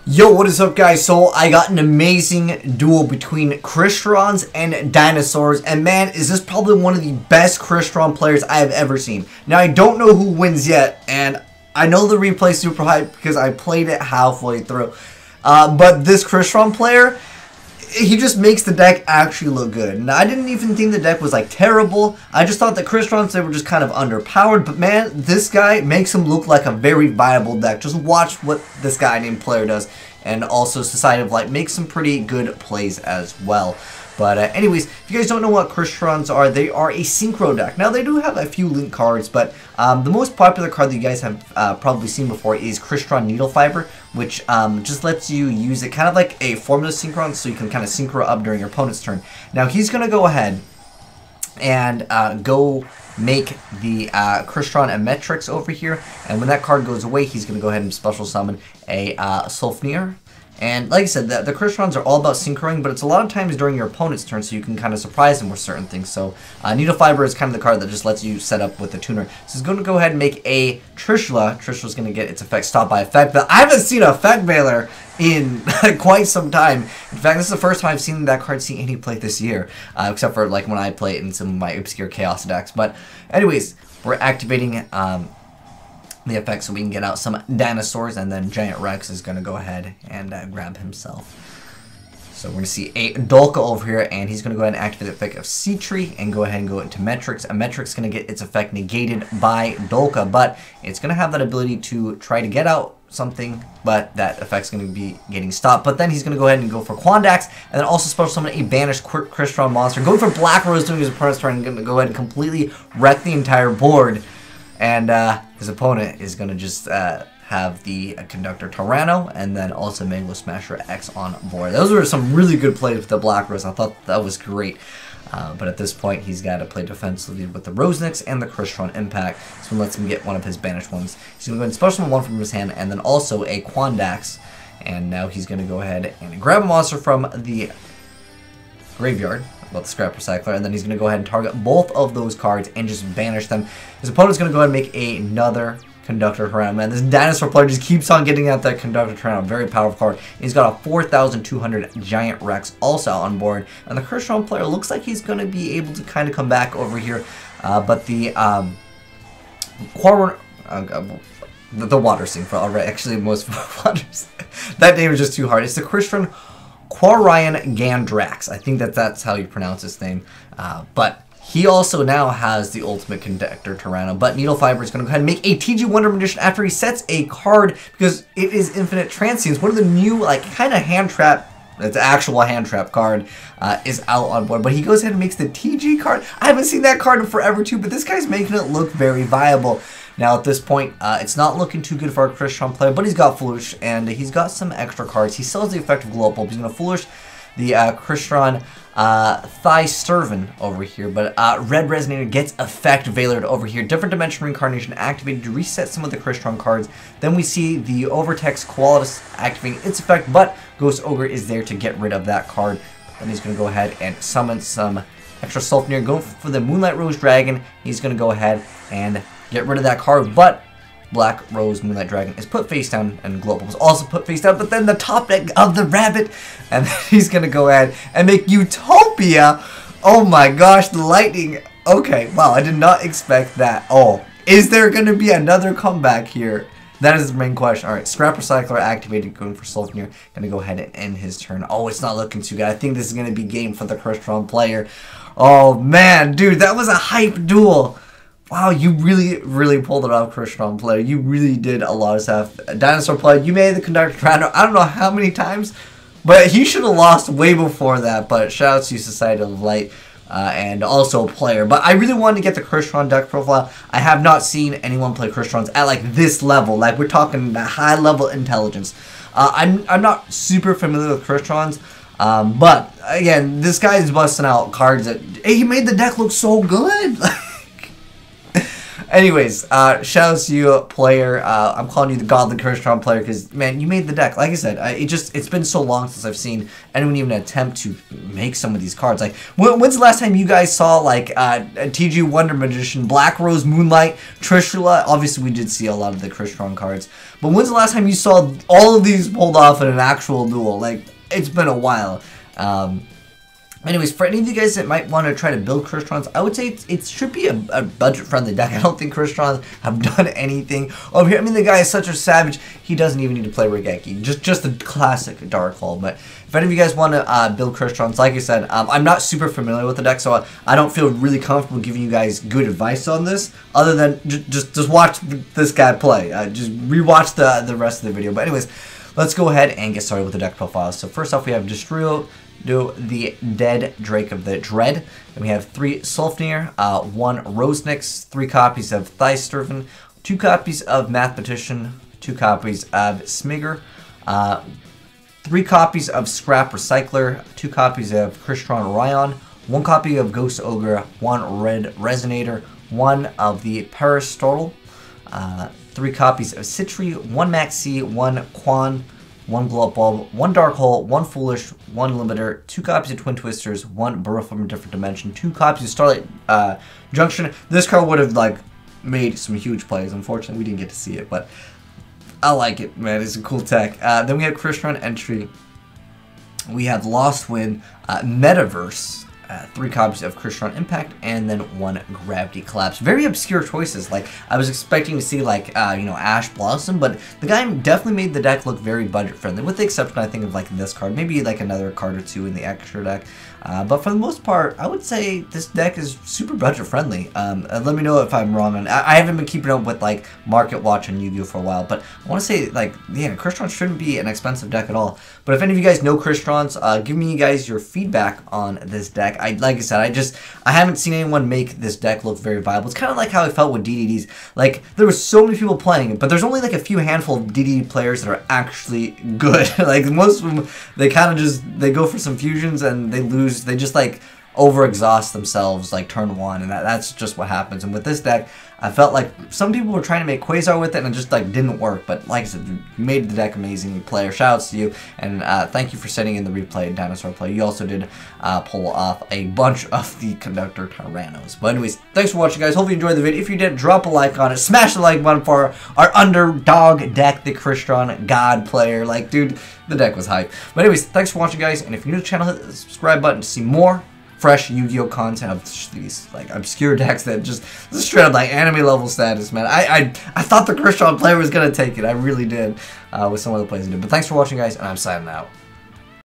Yo, what is up, guys? So I got an amazing duel between CRYSTRONs and DINOSAURS, and man, is this probably one of the best CRYSTRON players I have ever seen. Now, I don't know who wins yet, and I know the replay is super hype because I played it halfway through. But this CRYSTRON player, he just makes the deck actually look good. Now, I didn't even think the deck was like terrible. I just thought that CRYSTRONs, they were just kind of underpowered. But man, this guy makes him look like a very viable deck. Just watch what this guy named Player does. And also Society of Light makes some pretty good plays as well. But anyways, if you guys don't know what CRYSTRONs are, they are a synchro deck. Now, they do have a few link cards, but the most popular card that you guys have probably seen before is CRYSTRON Needle Fiber, which just lets you use it kind of like a formula synchron, so you can kind of synchro up during your opponent's turn. Now, he's going to go ahead and go make the CRYSTRON Emetrix over here, and when that card goes away, he's going to go ahead and special summon a Sulfnir. And like I said, the CRYSTRONs are all about synchroing, but it's a lot of times during your opponent's turn, so you can kind of surprise them with certain things. So Needle Fiber is kind of the card that just lets you set up with the tuner. So he's going to go ahead and make a Trishula. Trishula's going to get its effect stopped by effect, but I haven't seen a effect veiler in quite some time. In fact, this is the first time I've seen that card see any play this year, except for like when I play it in some of my obscure Chaos decks. But anyways, we're activating the effect so we can get out some dinosaurs, and then Giant Rex is going to go ahead and grab himself. So we're going to see a Dolka over here, and he's going to go ahead and activate the effect of Sea-Tree and go ahead and go into Metrix. Metrix is going to get its effect negated by Dolka, but it's going to have that ability to try to get out something, but that effect's going to be getting stopped. But then he's going to go ahead and go for Quandax, and then also special summon a banished CRYSTRON monster. Going for Black Rose during his opponent's turn, and going to go ahead and completely wreck the entire board. And his opponent is going to just have the Conductor Tyranno, and then also Mango Smasher X on board. Those were some really good plays with the Black Rose. I thought that was great. But at this point, he's got to play defensively with the Rosenix and the CRYSTRON Impact. This one lets him get one of his banished ones. He's going to go ahead and special summon one from his hand, and then also a Quandax. And now he's going to go ahead and grab a monster from the graveyard, about the Scrap Recycler, and then he's going to go ahead and target both of those cards and just banish them. His opponent's going to go ahead and make another Conductor Tyranno. Man, this dinosaur player just keeps on getting out that Conductor Tyranno. Very powerful card. He's got a 4,200 Giant Rex also on board, and the CRYSTRON player looks like he's going to be able to kind of come back over here, but the the Water Synchro, alright, actually most waters. That name is just too hard. It's the CRYSTRON Quarian Gandrax. I think that's how you pronounce his name. But he also now has the ultimate Conductor Tyranno. But Needle Fiber is going to go ahead and make a TG Wonder Magician after he sets a card, because it is Infinite Transience. One of the new, like, kind of hand trap, it's an actual hand trap card, is out on board. But he goes ahead and makes the TG card. I haven't seen that card in forever too, but this guy's making it look very viable. Now, at this point, it's not looking too good for our CRYSTRON player, but he's got Foolish, and he's got some extra cards. He still has the effect of Glow Up Bulb. He's going to Foolish the CRYSTRON Thigh-Servant over here, but Red Resonator gets effect Veilered over here. Different Dimension Reincarnation activated to reset some of the CRYSTRON cards. Then we see the Overtext Qualitas activating its effect, but Ghost Ogre is there to get rid of that card. Then he's going to go ahead and summon some extra Sulfnir. Going for the Moonlight Rose Dragon, he's going to go ahead and get rid of that card, but Black Rose Moonlight Dragon is put face down, and Global was also put face down, but then the top deck of the rabbit, and then he's going to go ahead and make Utopia. Oh my gosh, the lightning. Okay, wow, I did not expect that. Oh, is there going to be another comeback here? That is the main question. Alright, Scrap Recycler activated, going for Sulfnir. Going to go ahead and end his turn. Oh, it's not looking too good. I think this is going to be game for the CRYSTRON player. Oh man, dude, that was a hype duel. Wow, you really pulled it off, CRYSTRON player. You really did a lot of stuff. Dinosaur player, you made the Conductor Tyranno, I don't know how many times, but he should have lost way before that. But shout out to Society of Light and also player. But I really wanted to get the CRYSTRON deck profile. I have not seen anyone play CRYSTRONs at like this level. Like, we're talking the high level intelligence. I'm not super familiar with CRYSTRONs. But again, this guy's busting out cards that, hey, he made the deck look so good. Anyways, shout out to you, player. I'm calling you the godly Crystron player because, man, you made the deck. Like I said, it's been so long since I've seen anyone even attempt to make some of these cards. Like, when's the last time you guys saw, like, TG Wonder Magician, Black Rose, Moonlight, Trishula? Obviously, we did see a lot of the Crystron cards. But when's the last time you saw all of these pulled off in an actual duel? Like, it's been a while. Anyways, for any of you guys that might want to try to build Crystrons, I would say it should be a budget-friendly deck. I don't think Crystrons have done anything over here. I mean, the guy is such a savage, he doesn't even need to play Regeki. Just a classic Dark Hole. But if any of you guys want to build Crystrons, like I said, I'm not super familiar with the deck, so I don't feel really comfortable giving you guys good advice on this, other than just watch this guy play. Just rewatch the rest of the video. But anyways, let's go ahead and get started with the deck profile. So first off, we have the Dead Drake of the Dread. And we have 3 Sulfnir, 1 Rosenix, 3 copies of Thysturvan, 2 copies of Mathematician, 2 copies of Smigger, 3 copies of Scrap Recycler, 2 copies of Crystron Ryan, 1 copy of Ghost Ogre, 1 Red Resonator, 1 of the Peristotle, 3 copies of Citri, 1 Maxi, 1 Quan, 1 Glow Up Bulb, 1 Dark Hole, 1 Foolish, 1 Limiter, 2 copies of Twin Twisters, 1 Burrow from a Different Dimension, 2 copies of Starlight Junction. This card would have, like, made some huge plays. Unfortunately, we didn't get to see it, but I like it, man. It's a cool tech. Then we have Crystron Entry. We have Lost Wind, Metaverse, 3 copies of Crystron Impact, and then 1 Gravity Collapse. Very obscure choices. Like, I was expecting to see, like, you know, Ash Blossom, but the guy definitely made the deck look very budget-friendly, with the exception, I think, of, like, this card. Maybe, like, another card or 2 in the extra deck. But for the most part, I would say this deck is super budget-friendly. Let me know if I'm wrong. I haven't been keeping up with, like, Market Watch and Yu-Gi-Oh! For a while, but I want to say, like, yeah, Crystron shouldn't be an expensive deck at all. But if any of you guys know Crystrons, give me, you guys, your feedback on this deck. Like I said, I haven't seen anyone make this deck look very viable. It's kind of like how I felt with DDDs. Like, there were so many people playing it, but there's only, like, a few handful of DDD players that are actually good. Like, most of them, they kind of just, they go for some fusions and they lose. They just, like, overexhaust themselves, like, turn 1, and that's just what happens. And with this deck, I felt like some people were trying to make Quasar with it, and it just, like, didn't work. But like I said, you made the deck amazing. Player, shoutouts to you, and thank you for sending in the replay Dinosaur play. You also did pull off a bunch of the Conductor Tyrannos. But anyways, thanks for watching, guys. Hope you enjoyed the video. If you did, drop a like on it. Smash the like button for our underdog deck, the Crystron God player. Like, dude, the deck was hype. But anyways, thanks for watching, guys. And if you're new to the channel, hit the subscribe button to see more fresh Yu-Gi-Oh! Content of these, like, obscure decks that just straight up, like, anime level status, man. I thought the Crystron player was gonna take it. I really did, with some of the plays he did. But thanks for watching, guys, and I'm signing out.